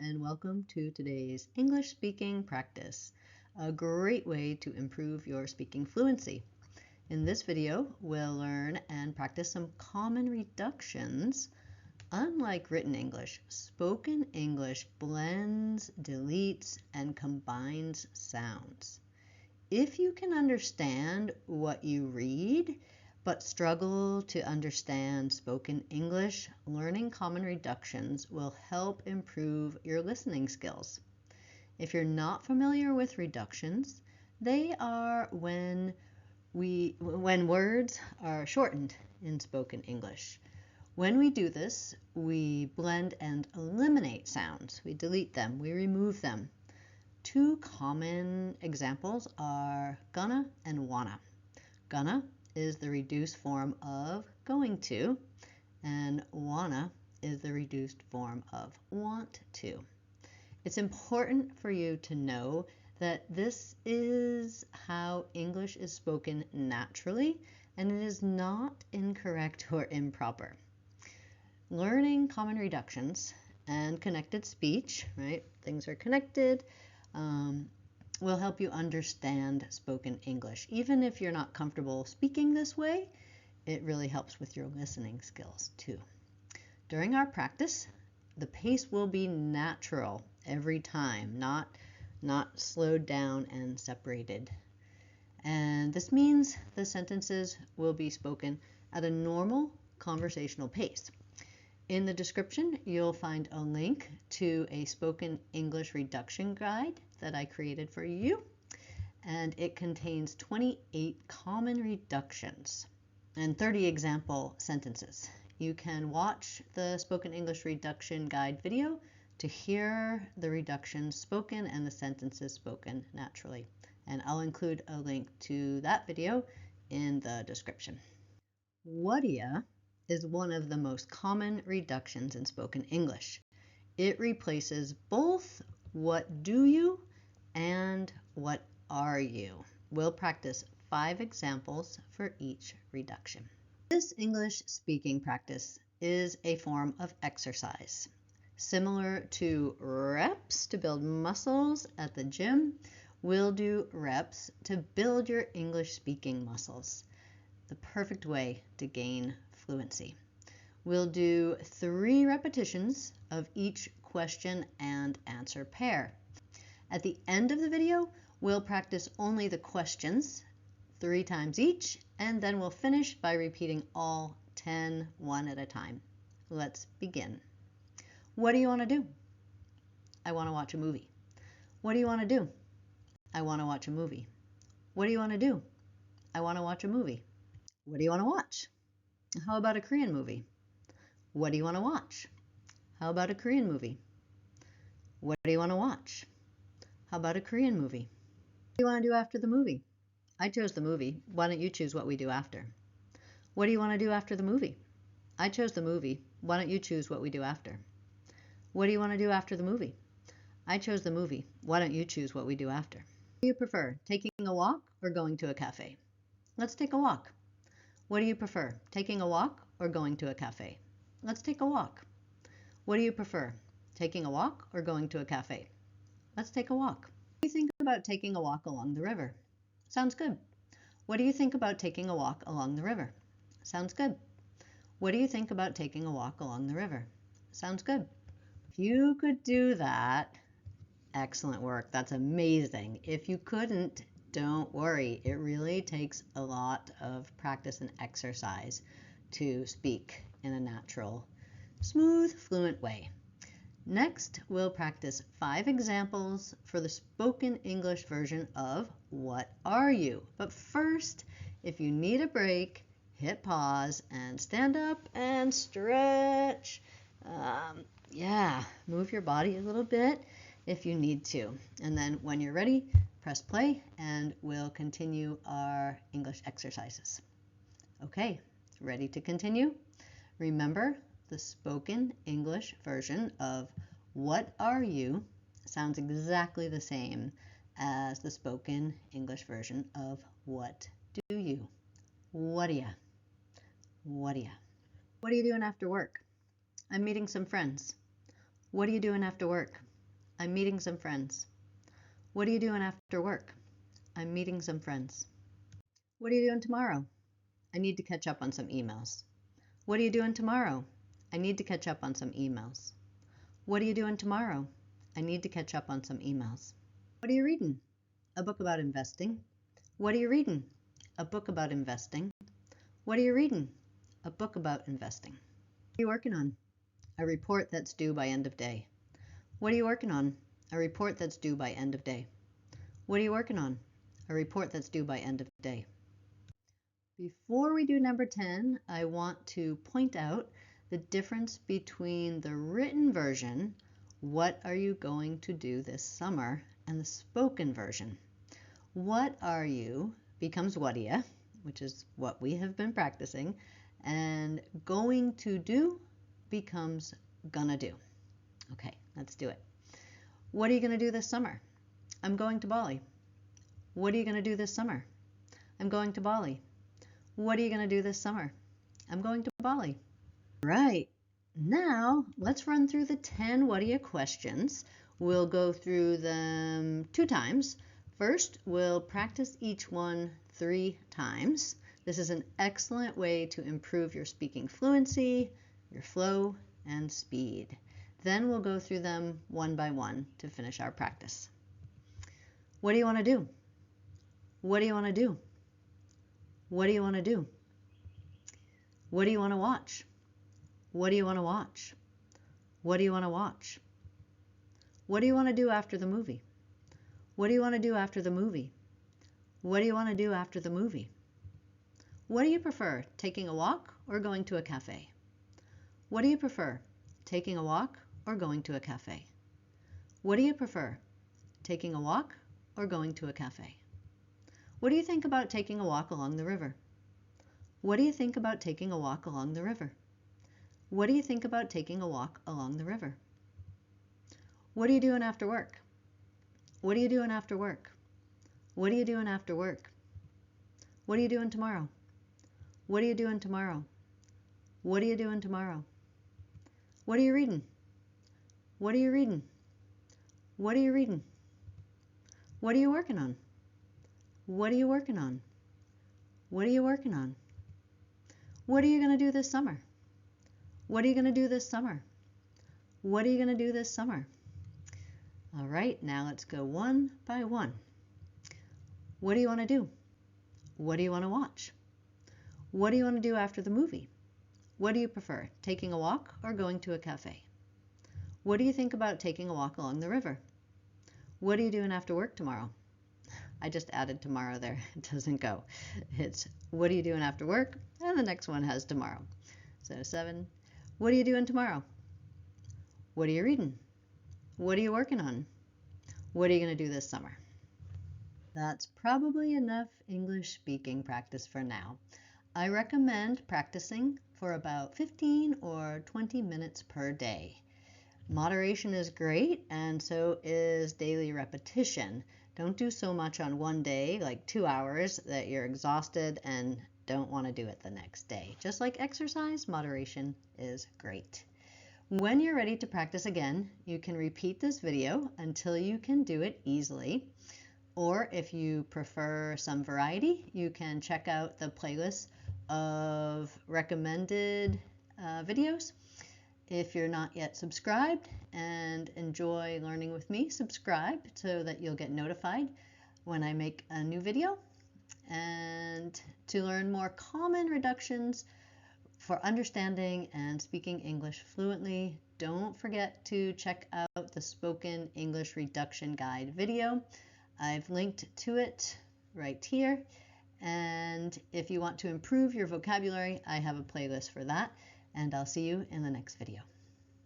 and welcome to today's English speaking practice, a great way to improve your speaking fluency. In this video, we'll learn and practice some common reductions. Unlike written English, spoken English blends, deletes, and combines sounds. If you can understand what you read, but struggle to understand spoken English, learning common reductions will help improve your listening skills. If you're not familiar with reductions, they are when words are shortened in spoken English. When we do this, we blend and eliminate sounds. We delete them, we remove them. Two common examples are gonna and wanna. Gonna is the reduced form of going to, and wanna is the reduced form of want to. It's important for you to know that this is how English is spoken naturally, and it is not incorrect or improper. Learning common reductions and connected speech, right? Things are connected, will help you understand spoken English. Even if you're not comfortable speaking this way, it really helps with your listening skills too. During our practice, the pace will be natural every time, not slowed down and separated. And this means the sentences will be spoken at a normal conversational pace. In the description, you'll find a link to a spoken English reduction guide that I created for you, and it contains 28 common reductions and 30 example sentences. You can watch the spoken English reduction guide video to hear the reductions spoken and the sentences spoken naturally, and I'll include a link to that video in the description. Whaddaya is one of the most common reductions in spoken English. It replaces both what do you and what are you. We'll practice 5 examples for each reduction. This English speaking practice is a form of exercise. Similar to reps to build muscles at the gym, we'll do reps to build your English speaking muscles. The perfect way to gain fluency. We'll do 3 repetitions of each question and answer pair. At the end of the video, we'll practice only the questions 3 times each, and then we'll finish by repeating all 10 one at a time. Let's begin. What do you want to do? I want to watch a movie. What do you want to do? I want to watch a movie. What do you want to do? I want to watch a movie. What do you want to watch? How about a Korean movie? What do you want to watch? How about a Korean movie? What do you want to watch? How about a Korean movie? What do you want to do after the movie? I chose the movie. Why don't you choose what we do after? What do you want to do after the movie? I chose the movie. Why don't you choose what we do after? What do you want to do after the movie? I chose the movie. Why don't you choose what we do after? What do you prefer, taking a walk or going to a cafe? Let's take a walk. What do you prefer, taking a walk or going to a cafe? Let's take a walk. What do you prefer, taking a walk or going to a cafe? Let's take a walk. What do you think about taking a walk along the river? Sounds good. What do you think about taking a walk along the river? Sounds good. What do you think about taking a walk along the river? Sounds good. If you could do that, excellent work. That's amazing. If you couldn't, don't worry. It really takes a lot of practice and exercise to speak in a natural, smooth, fluent way. Next, we'll practice 5 examples for the spoken English version of What Are You? But first, if you need a break, hit pause and stand up and stretch. Move your body a little bit if you need to. And then when you're ready, press play and we'll continue our English exercises. Okay, ready to continue? Remember, the spoken English version of What Are You sounds exactly the same as the spoken English version of What Do You? Whaddaya. Whaddaya. What are you doing after work? I'm meeting some friends. What are you doing after work? I'm meeting some friends. What are you doing after work? I'm meeting some friends. What are you doing tomorrow? I need to catch up on some emails. What are you doing tomorrow? I need to catch up on some emails. What are you doing tomorrow? I need to catch up on some emails. What are you reading? A book about investing. What are you reading? A book about investing. What are you reading? A book about investing. What are you working on? A report that's due by end of day. What are you working on? A report that's due by end of day. What are you working on? A report that's due by end of day. Before we do number 10, I want to point out the difference between the written version, what are you going to do this summer, and the spoken version. What are you becomes Whaddaya, which is what we have been practicing, and going to do becomes gonna do. Okay, let's do it. What are you gonna do this summer? I'm going to Bali. What are you gonna do this summer? I'm going to Bali. What are you gonna do this summer? I'm going to Bali. Right, now let's run through the 10 Whaddaya questions. We'll go through them 2 times. First, we'll practice each one 3 times. This is an excellent way to improve your speaking fluency, your flow, and speed. Then we'll go through them one by one to finish our practice. What do you want to do? What do you want to do? What do you want to do? What do you want to watch? What do you want to watch? What do you want to watch? What do you want to do after the movie? What do you want to do after the movie? What do you want to do after the movie? What do you prefer, taking a walk or going to a cafe? What do you prefer, taking a walk or going to a cafe? What do you prefer, taking a walk or going to a cafe? What do you think about taking a walk along the river? What do you think about taking a walk along the river? What do you think about taking a walk along the river? What are you doing after work? What are you doing after work? What are you doing after work? What are you doing tomorrow? What are you doing tomorrow? What are you doing tomorrow? What are you reading? What are you reading? What are you reading? What are you working on? What are you working on? What are you working on? What are you going to do this summer? What are you going to do this summer? What are you going to do this summer? All right, now let's go one by one. What do you want to do? What do you want to watch? What do you want to do after the movie? What do you prefer, taking a walk or going to a cafe? What do you think about taking a walk along the river? What are you doing after work tomorrow? I just added tomorrow there. It doesn't go. It's what are you doing after work? And the next one has tomorrow. So 7. What are you doing tomorrow? What are you reading? What are you working on? What are you going to do this summer? That's probably enough English speaking practice for now. I recommend practicing for about 15 or 20 minutes per day. Moderation is great, and so is daily repetition. Don't do so much on one day, like 2 hours, that you're exhausted and don't want to do it the next day. Just like exercise, moderation is great. When you're ready to practice again, you can repeat this video until you can do it easily. Or if you prefer some variety, you can check out the playlist of recommended videos. If you're not yet subscribed and enjoy learning with me, subscribe so that you'll get notified when I make a new video. And to learn more common reductions for understanding and speaking English fluently, don't forget to check out the Spoken English Reduction Guide video. I've linked to it right here. And if you want to improve your vocabulary, I have a playlist for that. And I'll see you in the next video.